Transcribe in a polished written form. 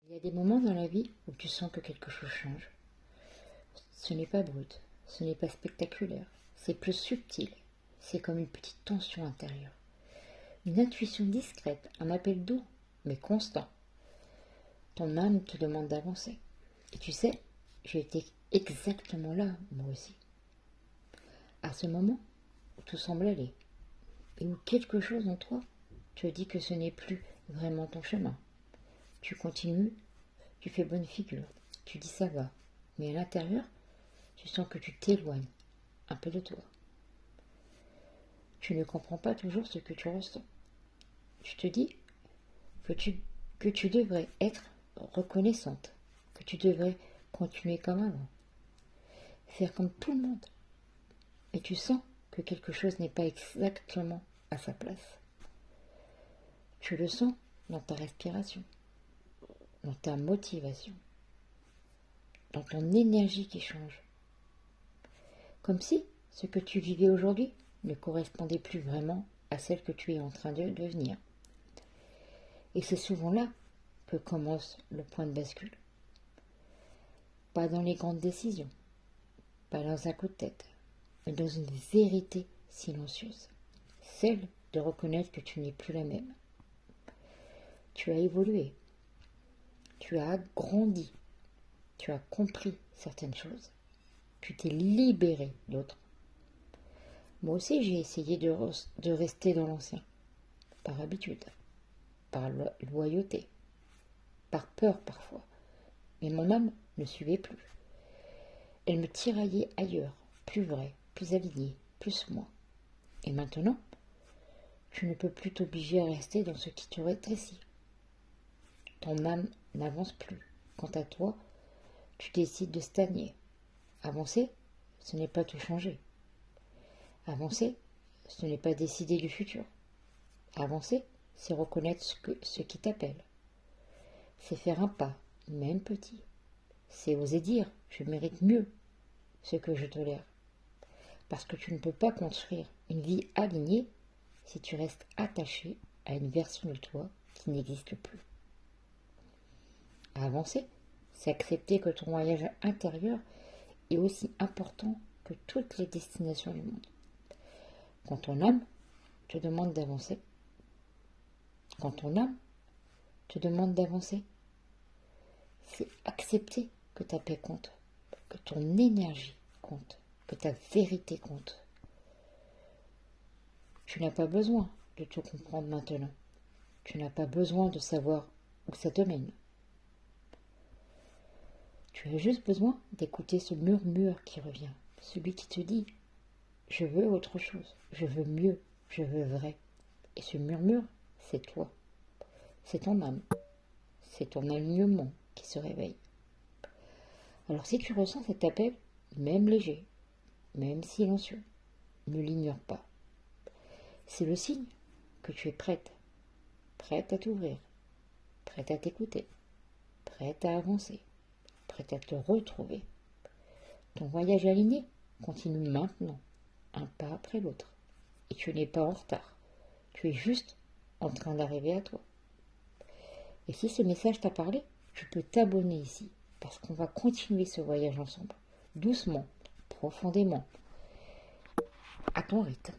Il y a des moments dans la vie où tu sens que quelque chose change. Ce n'est pas brut, ce n'est pas spectaculaire, c'est plus subtil. C'est comme une petite tension intérieure. Une intuition discrète, un appel doux, mais constant. Ton âme te demande d'avancer. Et tu sais, j'ai été exactement là, moi aussi. À ce moment où tout semble aller, et où quelque chose en toi te dit que ce n'est plus vraiment ton chemin. Tu continues, tu fais bonne figure, tu dis ça va, mais à l'intérieur, tu sens que tu t'éloignes un peu de toi. Tu ne comprends pas toujours ce que tu ressens. Tu te dis que tu devrais être reconnaissante, que tu devrais continuer comme avant, faire comme tout le monde. Et tu sens que quelque chose n'est pas exactement à sa place. Tu le sens dans ta respiration, dans ta motivation, dans ton énergie qui change. Comme si ce que tu vivais aujourd'hui ne correspondait plus vraiment à celle que tu es en train de devenir. Et c'est souvent là que commence le point de bascule. Pas dans les grandes décisions, pas dans un coup de tête, mais dans une vérité silencieuse. Celle de reconnaître que tu n'es plus la même. Tu as évolué, tu as grandi, tu as compris certaines choses, tu t'es libéré d'autres. Moi aussi j'ai essayé de rester dans l'ancien, par habitude, par loyauté, par peur parfois, mais mon âme ne suivait plus. Elle me tiraillait ailleurs, plus vrai, plus aligné, plus moi. Et maintenant, tu ne peux plus t'obliger à rester dans ce qui te rétrécit. Ton âme n'avance plus. Quant à toi, tu décides de stagner. Avancer, ce n'est pas tout changer. Avancer, ce n'est pas décider du futur. Avancer, c'est reconnaître ce qui t'appelle. C'est faire un pas, même petit. C'est oser dire, je mérite mieux ce que je tolère. Parce que tu ne peux pas construire une vie alignée si tu restes attaché à une version de toi qui n'existe plus. Avancer, c'est accepter que ton voyage intérieur est aussi important que toutes les destinations du monde. Quand ton âme te demande d'avancer, c'est accepter que ta paix compte, que ton énergie compte, que ta vérité compte. Tu n'as pas besoin de tout comprendre maintenant. Tu n'as pas besoin de savoir où ça te mène. Tu as juste besoin d'écouter ce murmure qui revient, celui qui te dit « Je veux autre chose, je veux mieux, je veux vrai ». Et ce murmure, c'est toi, c'est ton âme, c'est ton alignement qui se réveille. Alors si tu ressens cet appel, même léger, même silencieux, ne l'ignore pas. C'est le signe que tu es prête à t'ouvrir, prête à t'écouter, prête à avancer, prête à te retrouver. Ton voyage aligné continue maintenant, un pas après l'autre. Et tu n'es pas en retard. Tu es juste en train d'arriver à toi. Et si ce message t'a parlé, tu peux t'abonner ici, parce qu'on va continuer ce voyage ensemble, doucement, profondément, à ton rythme.